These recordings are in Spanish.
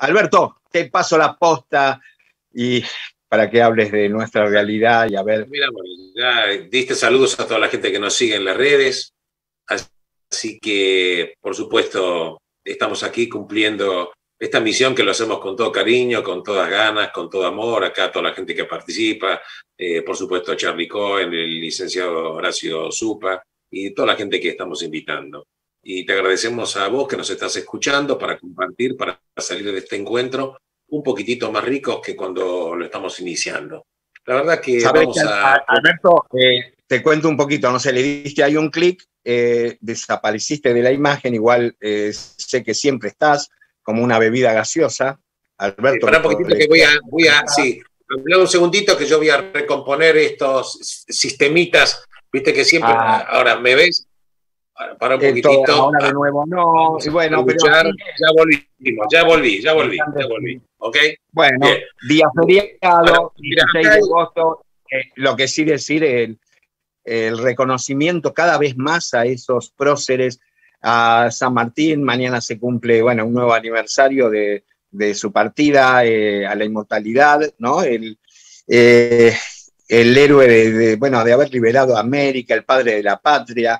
Alberto, te paso la posta y para que hables de nuestra realidad y a ver. Mira, bueno, ya diste saludos a toda la gente que nos sigue en las redes, así que, por supuesto, estamos aquí cumpliendo esta misión que lo hacemos con todo cariño, con todas ganas, con todo amor, acá toda la gente que participa, por supuesto Charlie Cohen, el licenciado Horacio Zupa y toda la gente que estamos invitando. Y te agradecemos a vos que nos estás escuchando para compartir, para salir de este encuentro un poquitito más ricos que cuando lo estamos iniciando. La verdad que vamos Alberto, te cuento un poquito, no sé, le diste ahí un clic, desapareciste de la imagen, igual sé que siempre estás como una bebida gaseosa. Alberto, para un poquitito que voy a sí, hablar un segundito que yo voy a recomponer estos sistemitas, viste que siempre, ahora me ves, para un poquitito. Ahora de nuevo no, y bueno, pero ya volví, ¿ok? Bueno, bien. Día feriado, 16 de agosto, lo que sí decir, el reconocimiento cada vez más a esos próceres, a San Martín. Mañana se cumple, bueno, un nuevo aniversario de su partida a la inmortalidad, ¿no? El héroe de haber liberado a América, el padre de la patria,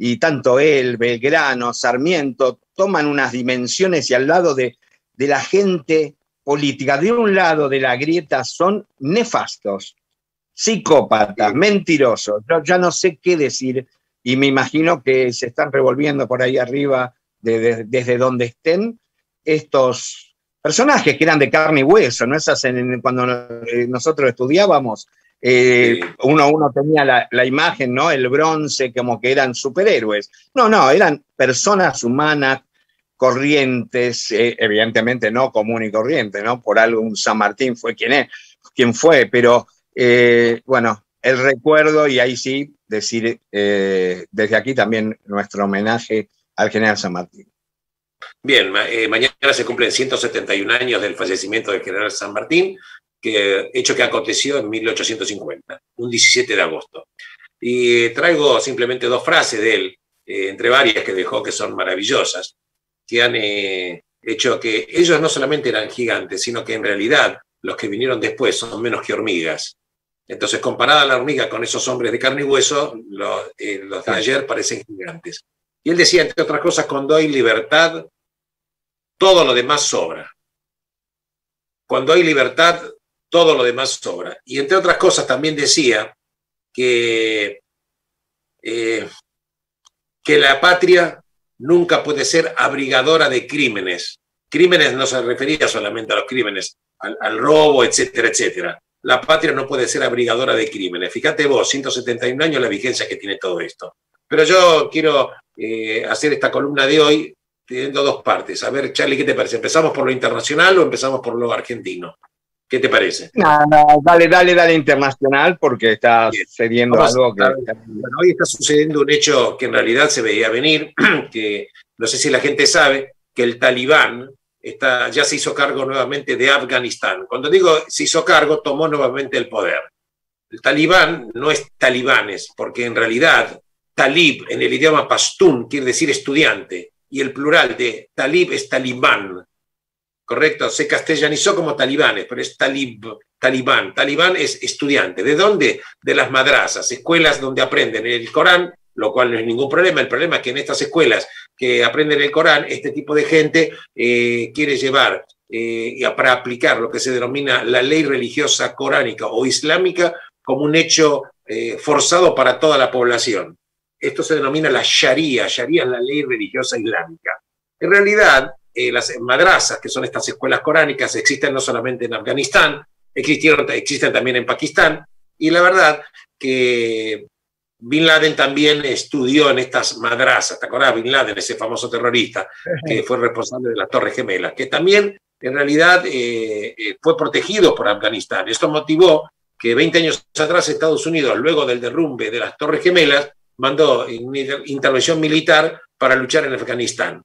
y tanto él, Belgrano, Sarmiento, toman unas dimensiones y al lado de la gente política, de un lado de la grieta, son nefastos, psicópatas, mentirosos. Yo ya no sé qué decir y me imagino que se están revolviendo por ahí arriba, desde donde estén, estos personajes que eran de carne y hueso, ¿no? Cuando nosotros estudiábamos, uno tenía la imagen, ¿no? El bronce, como que eran superhéroes. No, eran personas humanas, corrientes, evidentemente no común y corriente, ¿no? Por algo un San Martín fue quien fue, pero bueno, el recuerdo, y ahí sí decir desde aquí también nuestro homenaje al general San Martín. Bien, mañana se cumplen 171 años del fallecimiento del general San Martín, hecho que aconteció en 1850, un 17 de agosto. Y traigo simplemente dos frases de él, entre varias que dejó, que son maravillosas, que han hecho que ellos no solamente eran gigantes, sino que en realidad los que vinieron después son menos que hormigas. Entonces, comparada la hormiga con esos hombres de carne y hueso, los de ayer parecen gigantes. Y él decía, entre otras cosas, cuando hay libertad, todo lo demás sobra. Cuando hay libertad, todo lo demás sobra. Y entre otras cosas también decía que la patria nunca puede ser abrigadora de crímenes. Crímenes no se refería solamente a los crímenes, al robo, etcétera, etcétera. La patria no puede ser abrigadora de crímenes. Fíjate vos, 171 años la vigencia que tiene todo esto. Pero yo quiero hacer esta columna de hoy teniendo dos partes. A ver, Charlie, ¿qué te parece? ¿Empezamos por lo internacional o empezamos por lo argentino? ¿Qué te parece? No, dale internacional, porque está sucediendo algo que... Bueno, hoy está sucediendo un hecho que en realidad se veía venir, que no sé si la gente sabe, que el talibán ya se hizo cargo nuevamente de Afganistán. Cuando digo se hizo cargo, tomó nuevamente el poder. El talibán no es talibanes, porque en realidad talib en el idioma pastún quiere decir estudiante, y el plural de talib es talibán. Correcto, se castellanizó como talibanes, pero es talibán. Talibán es estudiante. ¿De dónde? De las madrazas, escuelas donde aprenden el Corán, lo cual no es ningún problema. El problema es que en estas escuelas que aprenden el Corán, este tipo de gente quiere llevar para aplicar lo que se denomina la ley religiosa coránica o islámica como un hecho forzado para toda la población. Esto se denomina la Sharia. Sharia es la ley religiosa islámica. En realidad, las madrazas, que son estas escuelas coránicas, existen no solamente en Afganistán, existen también en Pakistán, y la verdad que Bin Laden también estudió en estas madrazas. ¿Te acordás? Bin Laden, ese famoso terrorista que fue responsable de las Torres Gemelas, que también en realidad fue protegido por Afganistán. Esto motivó que 20 años atrás Estados Unidos, luego del derrumbe de las Torres Gemelas, mandó una intervención militar para luchar en Afganistán.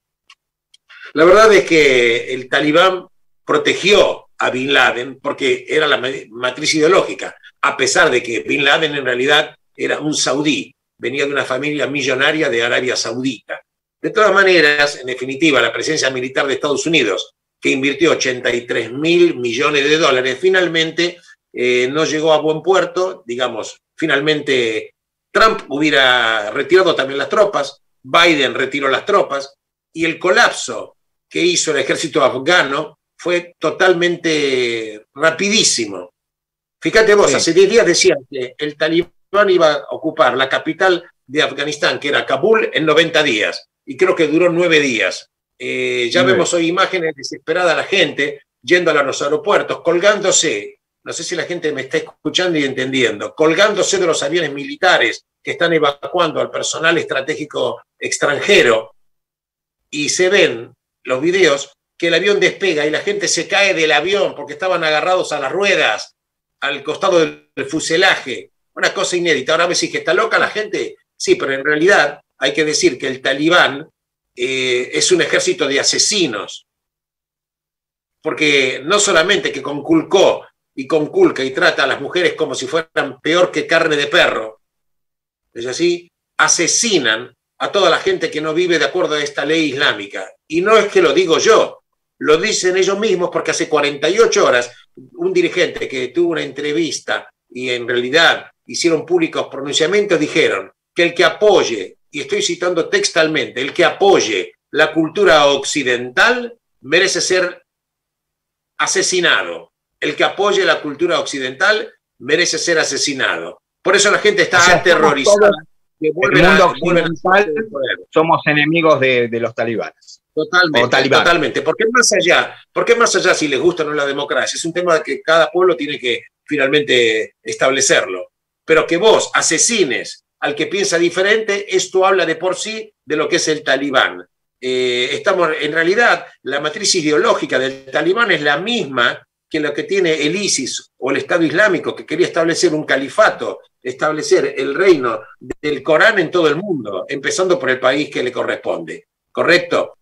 La verdad es que el talibán protegió a Bin Laden porque era la matriz ideológica, a pesar de que Bin Laden en realidad era un saudí, venía de una familia millonaria de Arabia Saudita. De todas maneras, en definitiva, la presencia militar de Estados Unidos, que invirtió 83.000 millones de dólares, finalmente no llegó a buen puerto. Digamos, finalmente Trump hubiera retirado también las tropas, Biden retiró las tropas, y el colapso que hizo el ejército afgano fue totalmente rapidísimo. Fíjate vos, sí. Hace 10 días decían que el talibán iba a ocupar la capital de Afganistán, que era Kabul, en 90 días, y creo que duró 9 días. Ya vemos hoy imágenes desesperadas de la gente yendo a los aeropuertos, colgándose, no sé si la gente me está escuchando y entendiendo, colgándose de los aviones militares que están evacuando al personal estratégico extranjero, y se ven los videos que el avión despega y la gente se cae del avión porque estaban agarrados a las ruedas, al costado del fuselaje. Una cosa inédita. Ahora me decís que está loca la gente. Sí, pero en realidad hay que decir que el talibán es un ejército de asesinos, porque no solamente que conculcó y conculca y trata a las mujeres como si fueran peor que carne de perro, es así, asesinan a toda la gente que no vive de acuerdo a esta ley islámica. Y no es que lo digo yo, lo dicen ellos mismos, porque hace 48 horas un dirigente que tuvo una entrevista y en realidad hicieron públicos pronunciamientos, dijeron que el que apoye, y estoy citando textualmente, el que apoye la cultura occidental merece ser asesinado. El que apoye la cultura occidental merece ser asesinado. Por eso la gente está aterrorizada. Que el mundo occidental somos enemigos de los talibanes. Totalmente. Porque más allá si les gusta o no la democracia, es un tema que cada pueblo tiene que finalmente establecerlo. Pero que vos asesines al que piensa diferente, esto habla de por sí de lo que es el talibán. En realidad, la matriz ideológica del talibán es la misma que lo que tiene el ISIS o el Estado Islámico, que quería establecer un califato, establecer el reino del Corán en todo el mundo, empezando por el país que le corresponde. ¿Correcto?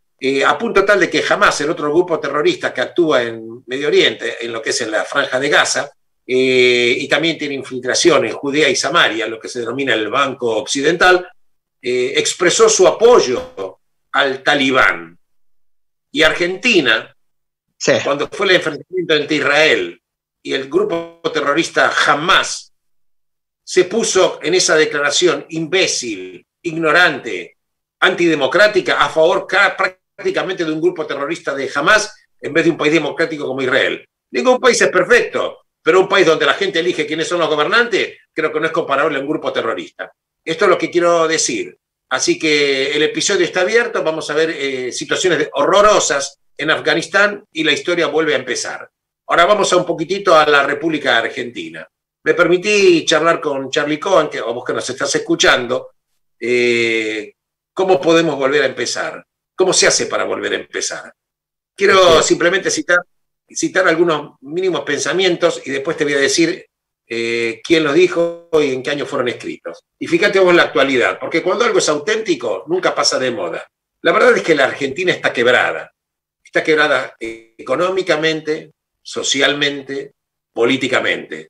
A punto tal de que Hamás, el otro grupo terrorista que actúa en Medio Oriente, en lo que es en la Franja de Gaza, y también tiene infiltración en Judea y Samaria, lo que se denomina el Banco Occidental, expresó su apoyo al talibán. Y Argentina, sí, cuando fue el enfrentamiento entre Israel y el grupo terrorista Hamás, se puso en esa declaración imbécil, ignorante, antidemocrática, a favor prácticamente de un grupo terrorista de Hamás en vez de un país democrático como Israel. Ningún país es perfecto, pero un país donde la gente elige quiénes son los gobernantes, creo que no es comparable a un grupo terrorista. Esto es lo que quiero decir. Así que el episodio está abierto, vamos a ver situaciones horrorosas en Afganistán y la historia vuelve a empezar. Ahora vamos a un poquitito a la República Argentina. Me permití charlar con Charlie Cohen, o vos que nos estás escuchando, cómo podemos volver a empezar, cómo se hace para volver a empezar. Quiero simplemente citar algunos mínimos pensamientos y después te voy a decir quién los dijo y en qué año fueron escritos. Y fíjate vos en la actualidad, porque cuando algo es auténtico, nunca pasa de moda. La verdad es que la Argentina está quebrada económicamente, socialmente, políticamente.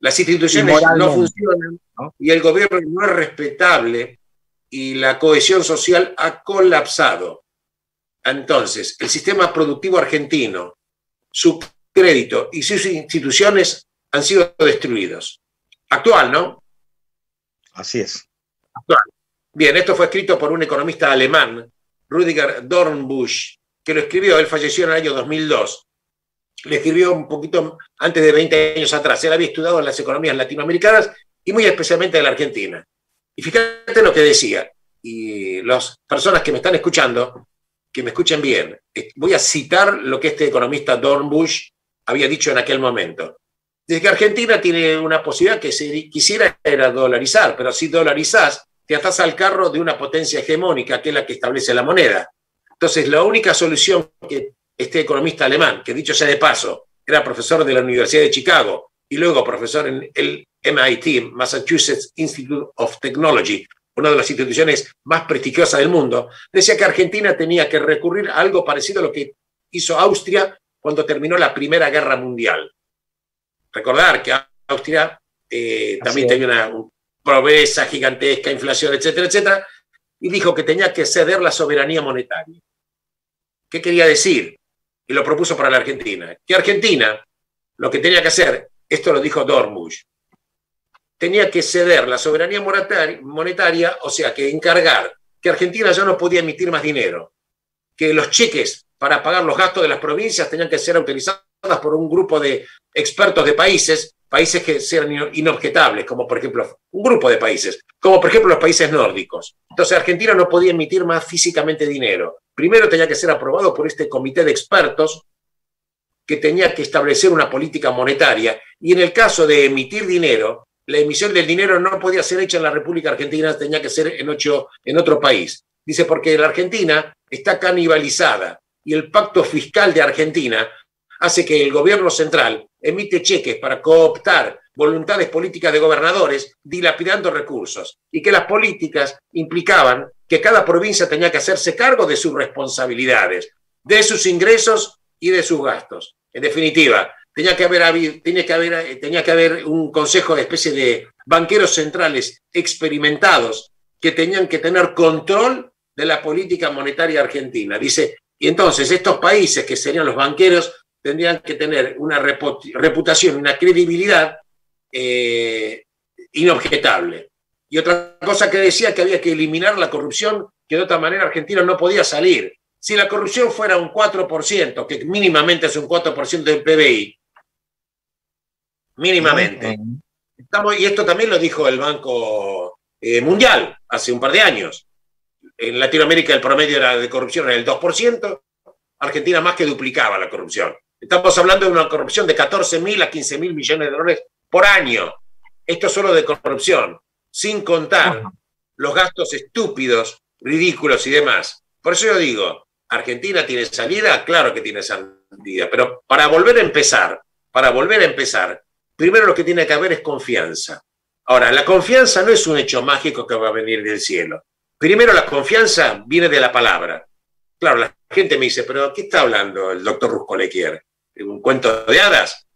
Las instituciones no funcionan, ¿no? Y el gobierno no es respetable y la cohesión social ha colapsado. Entonces, el sistema productivo argentino, su crédito y sus instituciones han sido destruidos. Actual, ¿no? Así es. Actual. Bien, esto fue escrito por un economista alemán, Rüdiger Dornbusch, que lo escribió, él falleció en el año 2002. Le escribió un poquito antes de 20 años atrás. Él había estudiado en las economías latinoamericanas y muy especialmente en la Argentina. Y fíjate lo que decía. Y las personas que me están escuchando, que me escuchen bien, voy a citar lo que este economista Dornbusch había dicho en aquel momento. Desde que Argentina tiene una posibilidad que se quisiera era dolarizar, pero si dolarizás, te atás al carro de una potencia hegemónica, que es la que establece la moneda. Entonces, la única solución que este economista alemán, que dicho sea de paso, era profesor de la Universidad de Chicago y luego profesor en el MIT, Massachusetts Institute of Technology, una de las instituciones más prestigiosas del mundo, decía que Argentina tenía que recurrir a algo parecido a lo que hizo Austria cuando terminó la Primera Guerra Mundial. Recordar que Austria también tenía una pobreza gigantesca, inflación, etcétera, etcétera, y dijo que tenía que ceder la soberanía monetaria. ¿Qué quería decir? y lo propuso para la Argentina. Que Argentina, lo que tenía que hacer, esto lo dijo Dornbusch, tenía que ceder la soberanía monetaria, o sea, que encargar que Argentina ya no podía emitir más dinero, que los cheques para pagar los gastos de las provincias tenían que ser utilizados por un grupo de expertos de países que sean inobjetables, como por ejemplo, un grupo de países, como por ejemplo los países nórdicos. Entonces Argentina no podía emitir más físicamente dinero. Primero tenía que ser aprobado por este comité de expertos que tenía que establecer una política monetaria, y en el caso de emitir dinero, la emisión del dinero no podía ser hecha en la República Argentina, tenía que ser en otro país. Dice, porque la Argentina está canibalizada y el pacto fiscal de Argentina hace que el gobierno central emite cheques para cooptar voluntades políticas de gobernadores, dilapidando recursos, y que las políticas implicaban que cada provincia tenía que hacerse cargo de sus responsabilidades, de sus ingresos y de sus gastos. En definitiva, tenía que haber un consejo de especie de banqueros centrales experimentados que tenían que tener control de la política monetaria argentina. Dice, y entonces estos países que serían los banqueros tendrían que tener una reputación, una credibilidad inobjetable. Y otra cosa que decía, que había que eliminar la corrupción, que de otra manera Argentina no podía salir. Si la corrupción fuera un 4%, que mínimamente es un 4% del PBI, mínimamente. Y esto también lo dijo el Banco Mundial hace un par de años. En Latinoamérica el promedio de corrupción era el 2%, Argentina más que duplicaba la corrupción. Estamos hablando de una corrupción de 14.000 a 15.000 millones de dólares por año. Esto solo de corrupción, sin contar los gastos estúpidos, ridículos y demás. Por eso yo digo, ¿Argentina tiene salida? Claro que tiene salida, pero para volver a empezar, primero lo que tiene que haber es confianza. Ahora, la confianza no es un hecho mágico que va a venir del cielo. Primero, la confianza viene de la palabra. Claro, la gente me dice, ¿pero qué está hablando el doctor Ruscolequier? ¿Un cuento de hadas?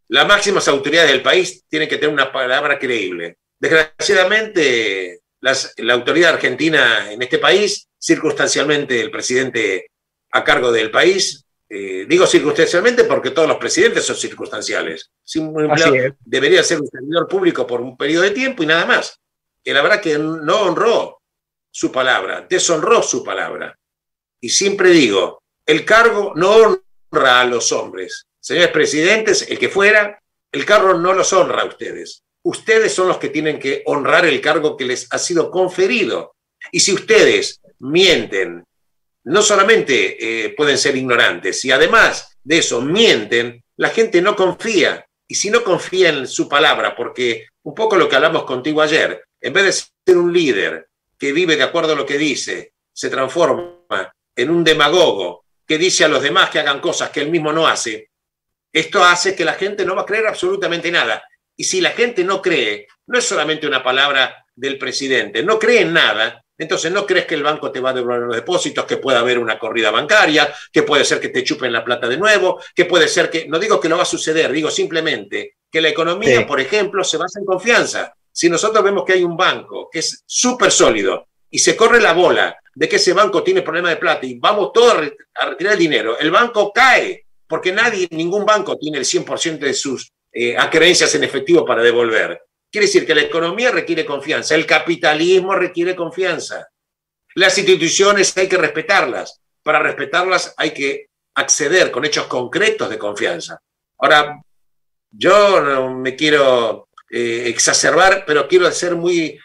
Las máximas autoridades del país tienen que tener una palabra creíble. Desgraciadamente, la autoridad argentina en este país, circunstancialmente el presidente a cargo del país, digo circunstancialmente porque todos los presidentes son circunstanciales. Debería ser un servidor público por un periodo de tiempo y nada más. Que la verdad que no honró su palabra, deshonró su palabra. Y siempre digo, el cargo no honra a los hombres. Señores presidentes, el que fuera, el cargo no los honra a ustedes. Ustedes son los que tienen que honrar el cargo que les ha sido conferido. Y si ustedes mienten, no solamente pueden ser ignorantes, y además de eso mienten, la gente no confía. Y si no confía en su palabra, porque un poco lo que hablamos contigo ayer, en vez de ser un líder que vive de acuerdo a lo que dice, se transforma en un demagogo que dice a los demás que hagan cosas que él mismo no hace, esto hace que la gente no va a creer absolutamente nada. Y si la gente no cree, no es solamente una palabra del presidente, no cree en nada, entonces no crees que el banco te va a devolver los depósitos, que puede haber una corrida bancaria, que puede ser que te chupen la plata de nuevo, que puede ser que, no digo que no va a suceder, digo simplemente que la economía, por ejemplo, se basa en confianza. Si nosotros vemos que hay un banco que es súper sólido y se corre la bola de que ese banco tiene problema de plata y vamos todos a retirar el dinero, el banco cae, porque ningún banco tiene el 100% de sus acreencias en efectivo para devolver. Quiere decir que la economía requiere confianza, el capitalismo requiere confianza. Las instituciones hay que respetarlas. Para respetarlas hay que acceder con hechos concretos de confianza. Ahora, yo no me quiero exacerbar, pero quiero ser muy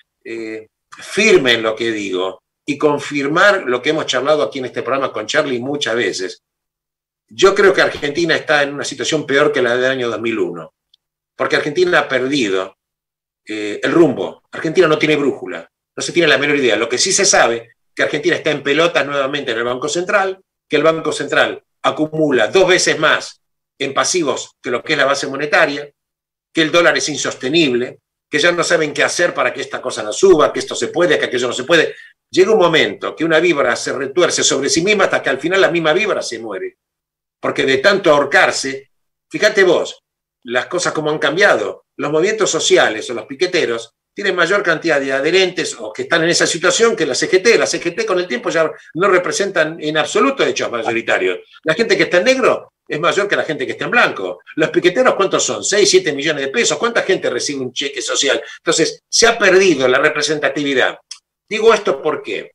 firme en lo que digo y confirmar lo que hemos charlado aquí en este programa con Charlie muchas veces. Yo creo que Argentina está en una situación peor que la del año 2001, porque Argentina ha perdido el rumbo. Argentina no tiene brújula, no se tiene la menor idea. Lo que sí se sabe, que Argentina está en pelotas nuevamente en el Banco Central, que el Banco Central acumula 2 veces más en pasivos que lo que es la base monetaria, que el dólar es insostenible, que ya no saben qué hacer para que esta cosa no suba, que esto se puede, que aquello no se puede. Llega un momento que una víbora se retuerce sobre sí misma hasta que al final la misma víbora se muere. Porque de tanto ahorcarse, fíjate vos, las cosas como han cambiado. Los movimientos sociales o los piqueteros tiene mayor cantidad de adherentes o que están en esa situación que la CGT. La CGT con el tiempo ya no representan en absoluto hechos mayoritarios. La gente que está en negro es mayor que la gente que está en blanco. Los piqueteros, ¿cuántos son? 6, 7 millones de pesos. ¿Cuánta gente recibe un cheque social? Entonces, se ha perdido la representatividad. Digo esto ¿por qué?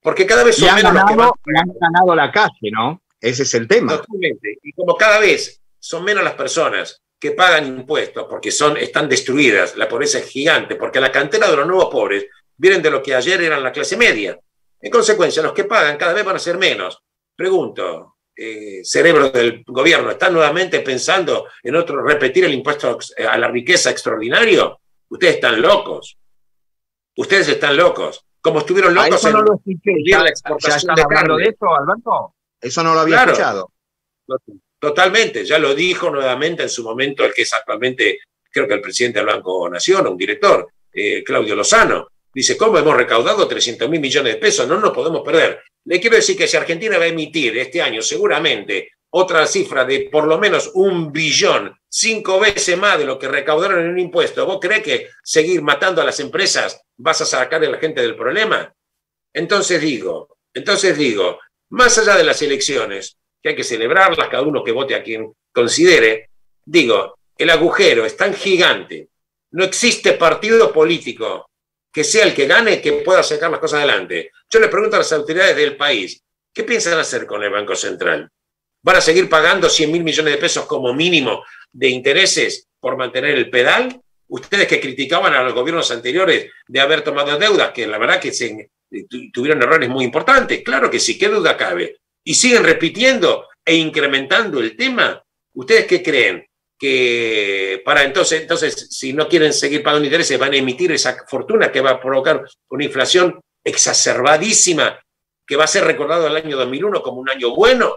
Porque cada vez son menos los que van. Le han ganado la calle, ¿no? Ese es el tema. Totalmente. Y como cada vez son menos las personas que pagan impuestos porque están destruidas, la pobreza es gigante, porque la cantera de los nuevos pobres vienen de lo que ayer eran la clase media. En consecuencia, los que pagan cada vez van a ser menos. Pregunto, cerebro del gobierno, ¿están nuevamente pensando en repetir el impuesto a la riqueza extraordinario? Ustedes están locos. Ustedes están locos. Como estuvieron locos eso no lo escuché. La exportación ¿Ya hablando de eso, Alberto? Eso no lo había escuchado. Totalmente, ya lo dijo nuevamente en su momento el que es actualmente, creo que el presidente del Banco Nación, un director, Claudio Lozano. Dice, ¿cómo hemos recaudado 300.000 millones de pesos? No nos podemos perder. Le quiero decir que si Argentina va a emitir este año seguramente otra cifra de por lo menos 1 billón, 5 veces más de lo que recaudaron en un impuesto, ¿vos creés que seguir matando a las empresas vas a sacar a la gente del problema? Entonces digo, más allá de las elecciones, que hay que celebrarlas, cada uno que vote a quien considere, digo, el agujero es tan gigante, no existe partido político que sea el que gane que pueda sacar las cosas adelante. Yo le pregunto a las autoridades del país, ¿qué piensan hacer con el Banco Central? ¿Van a seguir pagando 100.000 millones de pesos como mínimo de intereses por mantener el pedal? Ustedes que criticaban a los gobiernos anteriores de haber tomado deudas, que la verdad que tuvieron errores muy importantes, claro que sí, qué duda cabe, y siguen repitiendo e incrementando el tema. ¿Ustedes qué creen? Que para entonces, si no quieren seguir pagando intereses, van a emitir esa fortuna que va a provocar una inflación exacerbadísima, que va a ser recordado el año 2001 como un año bueno.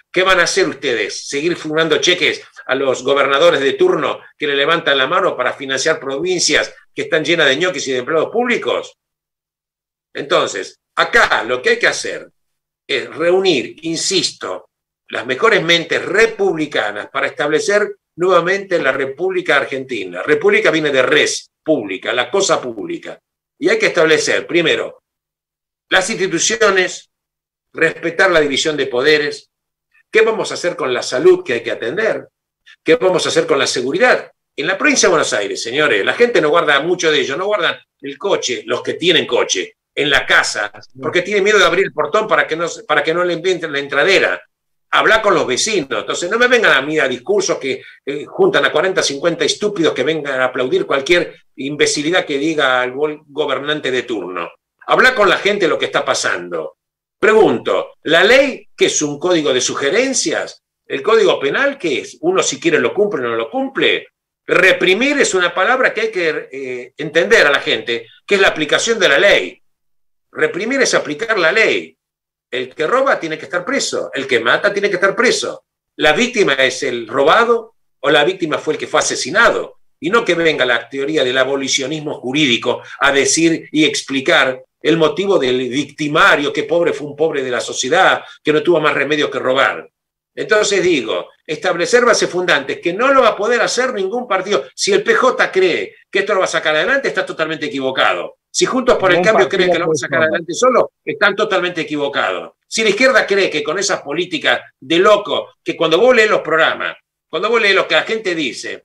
¿Qué van a hacer ustedes? ¿Seguir firmando cheques a los gobernadores de turno que le levantan la mano para financiar provincias que están llenas de ñoquis y de empleados públicos? Entonces, acá lo que hay que hacer es reunir, insisto, las mejores mentes republicanas para establecer nuevamente la República Argentina. República viene de res, pública, la cosa pública. Y hay que establecer, primero, las instituciones, respetar la división de poderes. ¿Qué vamos a hacer con la salud que hay que atender? ¿Qué vamos a hacer con la seguridad? En la provincia de Buenos Aires, señores, la gente no guarda mucho de ello, no guardan el coche, los que tienen coche, en la casa, porque tienen miedo de abrir el portón para que no le inventen la entradera. Hablar con los vecinos. Entonces, no me vengan a mí a discursos que juntan a 40, 50 estúpidos que vengan a aplaudir cualquier imbecilidad que diga el gobernante de turno. Habla con la gente lo que está pasando. Pregunto, ¿la ley qué es un código de sugerencias? ¿El código penal qué es? ¿Uno si quiere lo cumple o no lo cumple? Reprimir es una palabra que hay que entender a la gente, que es la aplicación de la ley. Reprimir es aplicar la ley. El que roba tiene que estar preso, el que mata tiene que estar preso. La víctima es el robado o la víctima fue el que fue asesinado. Y no que venga la teoría del abolicionismo jurídico a decir y explicar el motivo del victimario, que pobre fue un pobre de la sociedad, que no tuvo más remedio que robar. Entonces digo, establecer bases fundantes que no lo va a poder hacer ningún partido. Si el PJ cree que esto lo va a sacar adelante, está totalmente equivocado. Si Juntos por el Cambio creen que lo va a sacar adelante solo, están totalmente equivocados. Si la izquierda cree que con esas políticas de loco, que cuando vos lees los programas, cuando vos lees lo que la gente dice,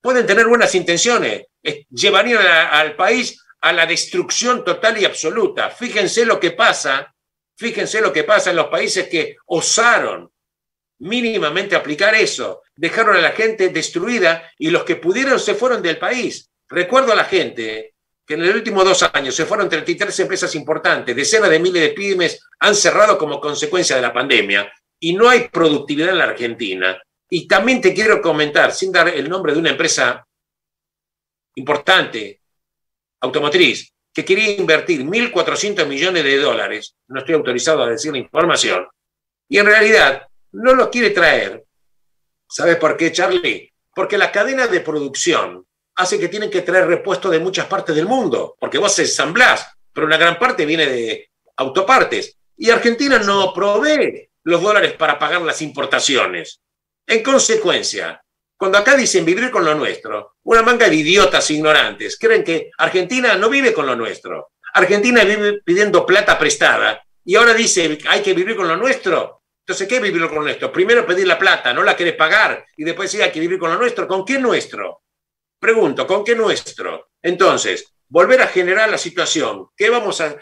pueden tener buenas intenciones, llevarían al país a la destrucción total y absoluta. Fíjense lo que pasa en los países que osaron mínimamente aplicar eso. Dejaron a la gente destruida y los que pudieron se fueron del país. Recuerdo a la gente que en los últimos 2 años se fueron 33 empresas importantes, decenas de miles de pymes han cerrado como consecuencia de la pandemia y no hay productividad en la Argentina. Y también te quiero comentar, sin dar el nombre de una empresa importante, automotriz, que quería invertir 1.400 millones de dólares, no estoy autorizado a decir la información, y en realidad no lo quiere traer. ¿Sabes por qué, Charlie? Porque la cadena de producción hace que tienen que traer repuestos de muchas partes del mundo, porque vos ensamblás, pero una gran parte viene de autopartes, y Argentina no provee los dólares para pagar las importaciones. En consecuencia, Cuando acá dicen vivir con lo nuestro, una manga de idiotas ignorantes creen que Argentina no vive con lo nuestro. Argentina vive pidiendo plata prestada y ahora dice hay que vivir con lo nuestro. Entonces, ¿qué es vivir con lo nuestro? Primero pedir la plata, no la querés pagar y después decir hay que vivir con lo nuestro. ¿Con qué nuestro? Pregunto, ¿con qué nuestro? Entonces, volver a generar la situación. ¿Qué vamos a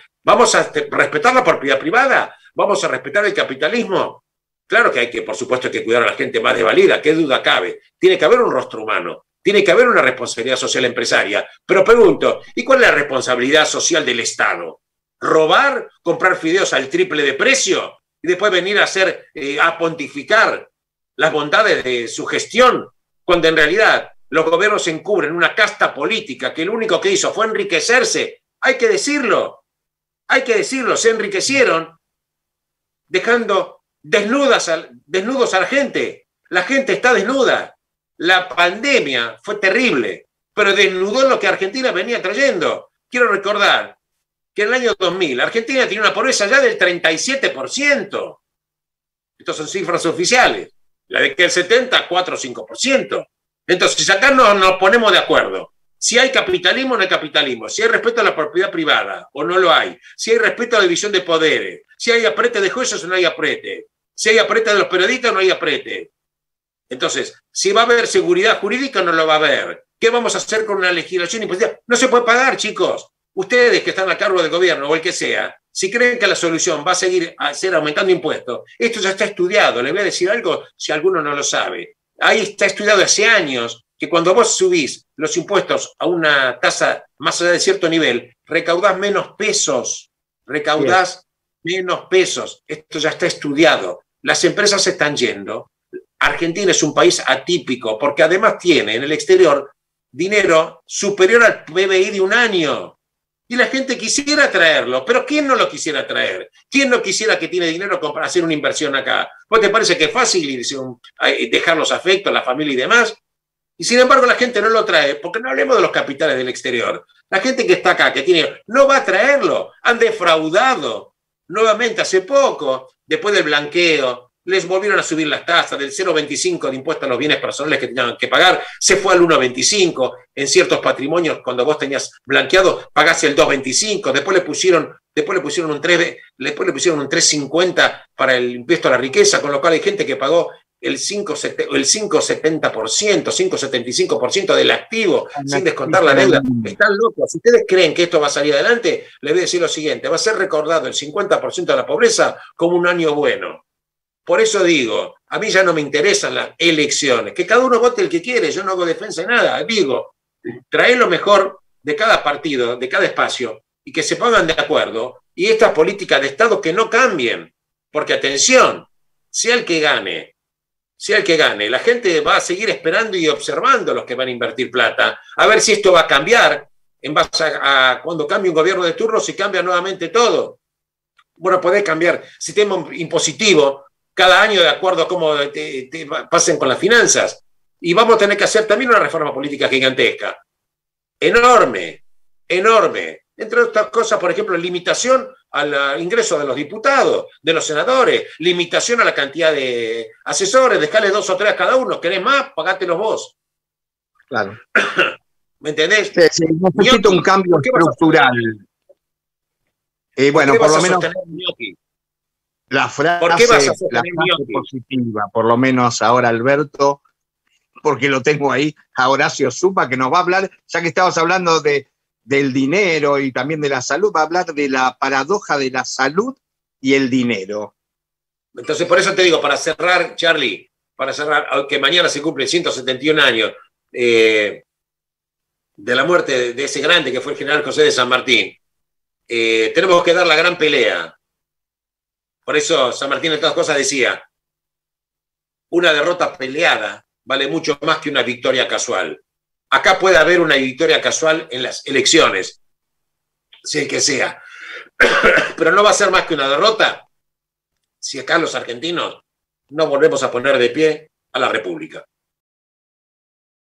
respetar la propiedad privada? ¿Vamos a respetar el capitalismo? Claro que hay que, por supuesto, hay que cuidar a la gente más desvalida, qué duda cabe. Tiene que haber un rostro humano, tiene que haber una responsabilidad social empresaria. Pero pregunto, ¿y cuál es la responsabilidad social del Estado? ¿Robar? ¿Comprar fideos al triple de precio? Y después venir a pontificar las bondades de su gestión, cuando en realidad los gobiernos encubren una casta política que lo único que hizo fue enriquecerse. Hay que decirlo, se enriquecieron dejando desnudos a la gente. La gente está desnuda. La pandemia fue terrible, pero desnudó lo que Argentina venía trayendo. Quiero recordar que en el año 2000 Argentina tenía una pobreza ya del 37%. Estas son cifras oficiales. La de que el 70, 4 o 5%. Entonces, acá nos ponemos de acuerdo. Si hay capitalismo o no hay capitalismo, si hay respeto a la propiedad privada o no lo hay, si hay respeto a la división de poderes, si hay aprete de jueces o no hay aprete, si hay aprete de los periodistas o no hay aprete. Entonces, si va a haber seguridad jurídica o no lo va a haber. ¿Qué vamos a hacer con una legislación impositiva? No se puede pagar, chicos. Ustedes que están a cargo del gobierno o el que sea, si creen que la solución va a seguir a ser aumentando impuestos, esto ya está estudiado. Les voy a decir algo si alguno no lo sabe. Ahí está estudiado hace años que cuando vos subís los impuestos a una tasa más allá de cierto nivel, recaudás menos pesos. Esto ya está estudiado. Las empresas se están yendo. Argentina es un país atípico porque además tiene en el exterior dinero superior al PBI de un año. Y la gente quisiera traerlo, pero ¿quién no lo quisiera traer? ¿Quién no quisiera que tiene dinero para hacer una inversión acá? ¿Vos te parece que es fácil dejar los afectos, la familia y demás? Y sin embargo la gente no lo trae, porque no hablemos de los capitales del exterior. La gente que está acá, que tiene, no va a traerlo. Han defraudado. Nuevamente, hace poco, después del blanqueo, les volvieron a subir las tasas del 0,25 de impuesto a los bienes personales que tenían que pagar, se fue al 1,25, en ciertos patrimonios cuando vos tenías blanqueado pagaste el 2,25, después le pusieron un 3,50 para el impuesto a la riqueza, con lo cual hay gente que pagó el 5,70%, 5,75% del activo, sin descontar la deuda. Están locos. Si ustedes creen que esto va a salir adelante, les voy a decir lo siguiente, va a ser recordado el 50% de la pobreza como un año bueno. Por eso digo, a mí ya no me interesan las elecciones, que cada uno vote el que quiere, yo no hago defensa de nada, digo, trae lo mejor de cada partido, de cada espacio, y que se pongan de acuerdo, y estas políticas de Estado que no cambien, porque atención, sea el que gane, la gente va a seguir esperando y observando los que van a invertir plata, a ver si esto va a cambiar, en base a cuando cambie un gobierno de turno, si cambia nuevamente todo. Bueno, podés cambiar sistema impositivo, cada año de acuerdo a cómo te pasen con las finanzas. Y vamos a tener que hacer también una reforma política gigantesca. Enorme. Entre otras cosas, por ejemplo, limitación al ingreso de los diputados, de los senadores, limitación a la cantidad de asesores, dejarle 2 o 3 a cada uno. ¿Querés más? Pagátelos vos. Claro. ¿Me entendés? Sí, necesito un cambio estructural. Bueno, por lo menos... La frase positiva, por lo menos ahora Alberto, porque lo tengo ahí, a Horacio Zupa, que nos va a hablar, ya que estabas hablando del dinero y también de la salud, va a hablar de la paradoja de la salud y el dinero. Entonces, por eso te digo, para cerrar, Charlie, que mañana se cumplen 171 años de la muerte de ese grande que fue el general José de San Martín, tenemos que dar la gran pelea. Por eso San Martín, en todas cosas, decía, una derrota peleada vale mucho más que una victoria casual. Acá puede haber una victoria casual en las elecciones, sea el que sea, pero no va a ser más que una derrota si acá los argentinos no volvemos a poner de pie a la República.